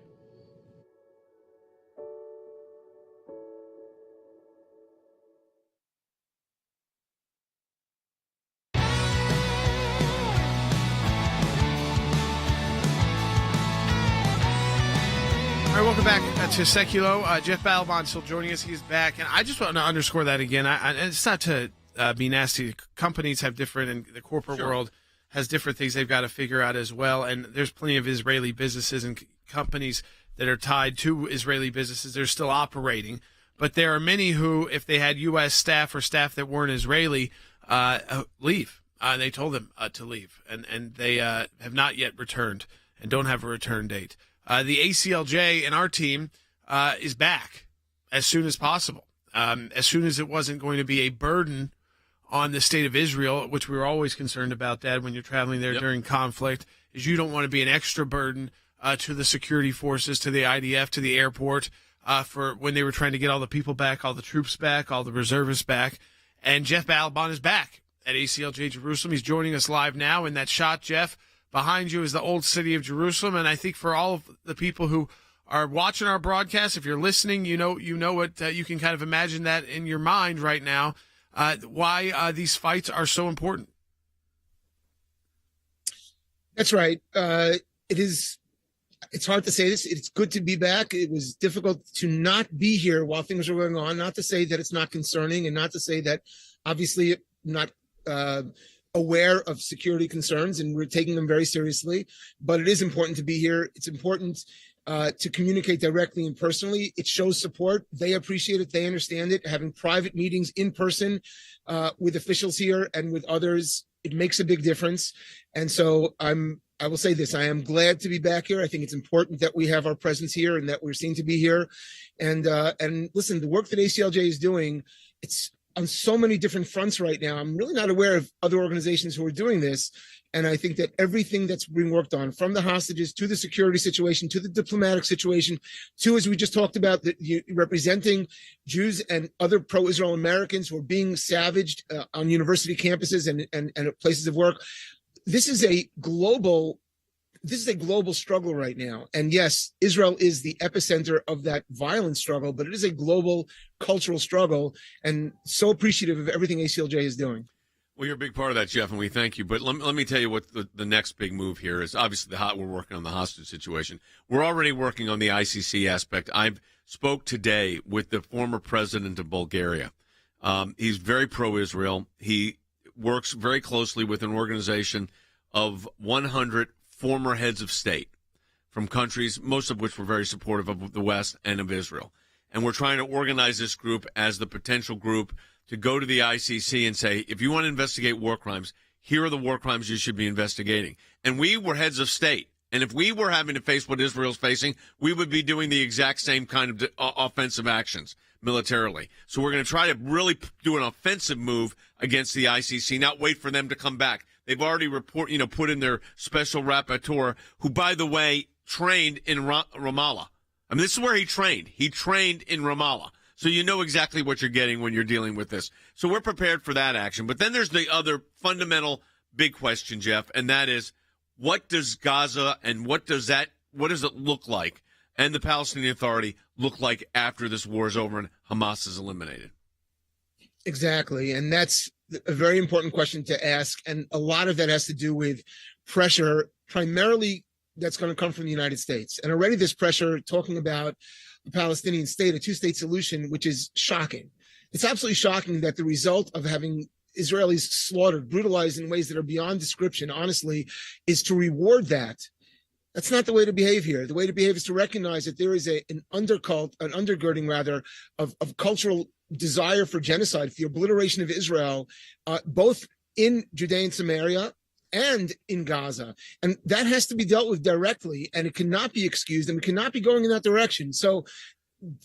All right, welcome back to Sekulow. Jeff Ballabon still joining us. He's back. And I just want to underscore that again. And it's not to be nasty. Companies have different, and the corporate world has different things they've got to figure out as well. And there's plenty of Israeli businesses and companies that are tied to Israeli businesses. They're still operating. But there are many who, if they had U.S. staff or staff that weren't Israeli, leave. They told them to leave. And they have not yet returned and don't have a return date. The ACLJ and our team is back as soon as possible, as soon as it wasn't going to be a burden on the state of Israel, which we were always concerned about, Dad, when you're traveling there during conflict, is you don't want to be an extra burden to the security forces, to the IDF, to the airport, for when they were trying to get all the people back, all the troops back, all the reservists back. And Jeff Ballabon is back at ACLJ Jerusalem. He's joining us live now. In that shot, Jeff, behind you is the old city of Jerusalem. And I think for all of the people who are watching our broadcast, if you're listening, you know what, you can kind of imagine that in your mind right now, why these fights are so important. That's right. It's hard to say this. It's good to be back. It was difficult to not be here while things were going on. Not to say that it's not concerning, and not to say that obviously not aware of security concerns, and we're taking them very seriously. But it is important to be here. It's important to communicate directly and personally. It shows support. They appreciate it. They understand it. Having private meetings in person with officials here and with others, it makes a big difference. And so I will say this: I am glad to be back here. I think it's important that we have our presence here and that we're seen to be here. And listen, the work that ACLJ is doing, it's on so many different fronts right now. I'm really not aware of other organizations who are doing this. And I think that everything that's being worked on, from the hostages to the security situation, to the diplomatic situation, to, as we just talked about, representing Jews and other pro-Israel Americans who are being savaged on university campuses and at places of work. This is a global struggle right now. And yes, Israel is the epicenter of that violent struggle, but it is a global cultural struggle, and so appreciative of everything ACLJ is doing. Well, you're a big part of that, Jeff, and we thank you. But let me tell you what the next big move here is. Obviously, we're working on the hostage situation. We're already working on the ICC aspect. I spoke today with the former president of Bulgaria. He's very pro-Israel. He works very closely with an organization of 100 former heads of state from countries, most of which were very supportive of the West and of Israel. And we're trying to organize this group as the potential group to go to the ICC and say, if you want to investigate war crimes, here are the war crimes you should be investigating. And we were heads of state. And if we were having to face what Israel's facing, we would be doing the exact same kind of offensive actions militarily. So we're going to try to really do an offensive move against the ICC, not wait for them to come back. They've already put in their special rapporteur, who, by the way, trained in Ramallah. I mean, this is where he trained. He trained in Ramallah. So you know exactly what you're getting when you're dealing with this. So we're prepared for that action. But then there's the other fundamental big question, Jeff, and that is, what does Gaza and what does it look like, and the Palestinian Authority look like after this war is over and Hamas is eliminated? Exactly. And that's a very important question to ask. And a lot of that has to do with pressure, primarily that's going to come from the United States. And already this pressure talking about the Palestinian state, a two-state solution, which is shocking. It's absolutely shocking that the result of having Israelis slaughtered, brutalized in ways that are beyond description, honestly, is to reward that. That's not the way to behave here. The way to behave is to recognize that there is an undergirding of cultural desire for genocide, for the obliteration of Israel, both in Judea and Samaria and in Gaza. And that has to be dealt with directly, and it cannot be excused, and we cannot be going in that direction. So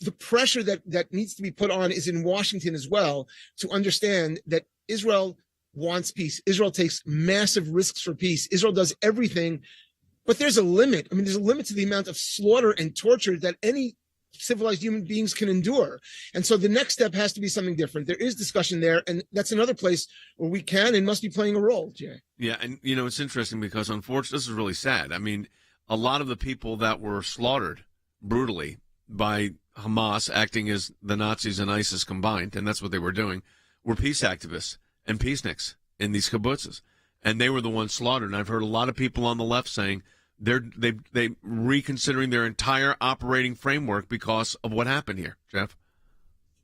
the pressure that needs to be put on is in Washington as well, to understand that Israel wants peace. Israel takes massive risks for peace. Israel does everything, but there's a limit. I mean, there's a limit to the amount of slaughter and torture that any civilized human beings can endure. And so the next step has to be something different. There is discussion there, and that's another place where we can and must be playing a role, Jay. Yeah, and it's interesting because unfortunately, this is really sad. I mean, a lot of the people that were slaughtered brutally by Hamas, acting as the Nazis and ISIS combined, and that's what they were doing, were peace activists and peaceniks in these kibbutzes. And they were the ones slaughtered. And I've heard a lot of people on the left saying they're reconsidering their entire operating framework because of what happened here. Jeff?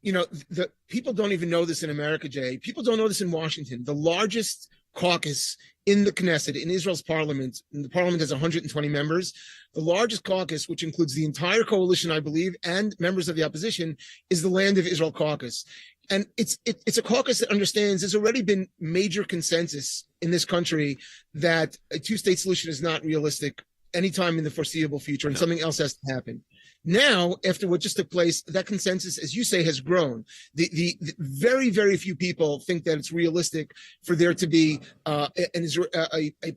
You know, the people don't even know this in America, Jay. People don't know this in Washington. The largest caucus in the Knesset, in Israel's parliament, and the parliament has 120 members. The largest caucus, which includes the entire coalition, I believe, and members of the opposition, is the Land of Israel caucus. And it's a caucus that understands there's already been major consensus in this country that a two-state solution is not realistic anytime in the foreseeable future, and something else has to happen. Now, after what just took place, that consensus, as you say, has grown. The very, very few people think that it's realistic for there to be a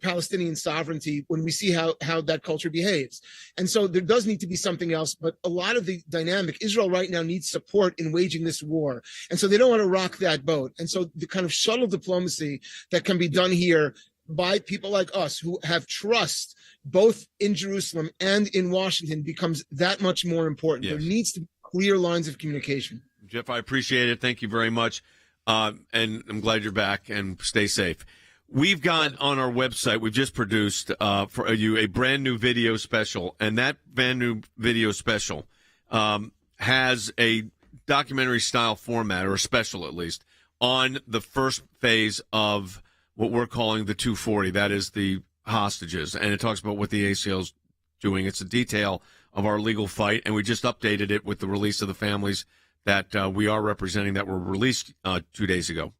Palestinian sovereignty when we see how that culture behaves. And so there does need to be something else. But a lot of the dynamic, Israel right now needs support in waging this war. And so they don't want to rock that boat. And so the kind of shuttle diplomacy that can be done here by people like us who have trust both in Jerusalem and in Washington becomes that much more important. Yes. There needs to be clear lines of communication. Jeff, I appreciate it. Thank you very much. And I'm glad you're back, and stay safe. We've got on our website, we've just produced for you a brand new video special, and that brand new video special has a documentary style format, or a special at least, on the first phase of what we're calling the 240. That is the hostages, and it talks about what the ACL's doing. It's a detail of our legal fight, and we just updated it with the release of the families that we are representing that were released 2 days ago.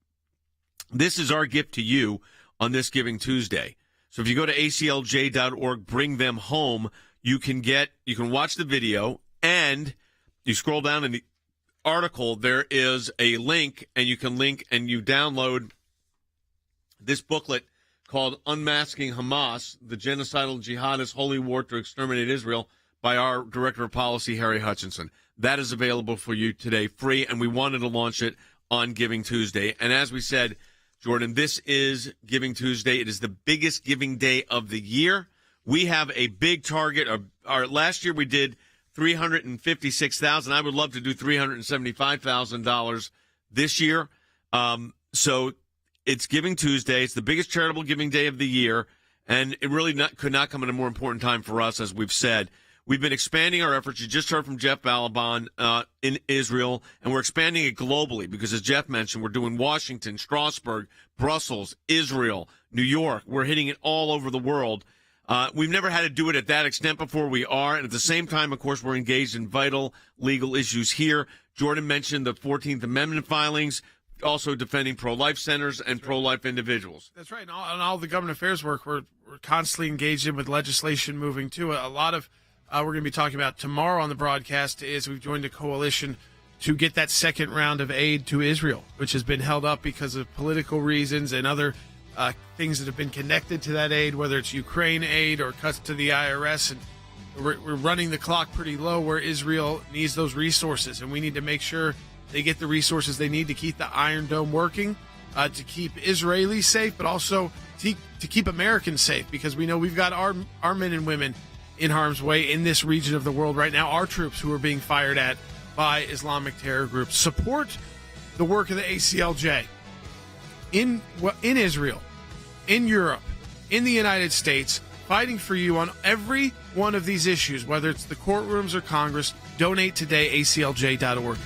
This is our gift to you on this Giving Tuesday. So if you go to aclj.org, bring them home, you can watch the video, and you scroll down in the article, there is a link, and you can link and you download this booklet called Unmasking Hamas, the Genocidal Jihadist Holy War to Exterminate Israel, by our Director of Policy, Harry Hutchinson. That is available for you today, free, and we wanted to launch it on Giving Tuesday. And as we said, Jordan, this is Giving Tuesday. It is the biggest giving day of the year. We have a big target. Our last year we did $356,000. I would love to do $375,000 this year. So it's Giving Tuesday. It's the biggest charitable giving day of the year, and it really could not come at a more important time for us, as we've said. We've been expanding our efforts. You just heard from Jeff Ballabon in Israel, and we're expanding it globally because, as Jeff mentioned, we're doing Washington, Strasbourg, Brussels, Israel, New York. We're hitting it all over the world. We've never had to do it at that extent before. We are, and at the same time, of course, we're engaged in vital legal issues here. Jordan mentioned the 14th Amendment filings, also defending pro-life centers and pro-life individuals. That's right. And all the government affairs work we're constantly engaged in, with legislation moving too. A lot of we're going to be talking about tomorrow on the broadcast is we've joined a coalition to get that second round of aid to Israel, which has been held up because of political reasons and other things that have been connected to that aid, whether it's Ukraine aid or cuts to the IRS. And we're running the clock pretty low where Israel needs those resources, and we need to make sure they get the resources they need to keep the Iron Dome working, to keep Israelis safe, but also to keep Americans safe, because we know we've got our men and women in harm's way in this region of the world right now, our troops who are being fired at by Islamic terror groups. Support the work of the ACLJ in Israel, in Europe, in the United States, fighting for you on every one of these issues, whether it's the courtrooms or Congress. Donate today, aclj.org.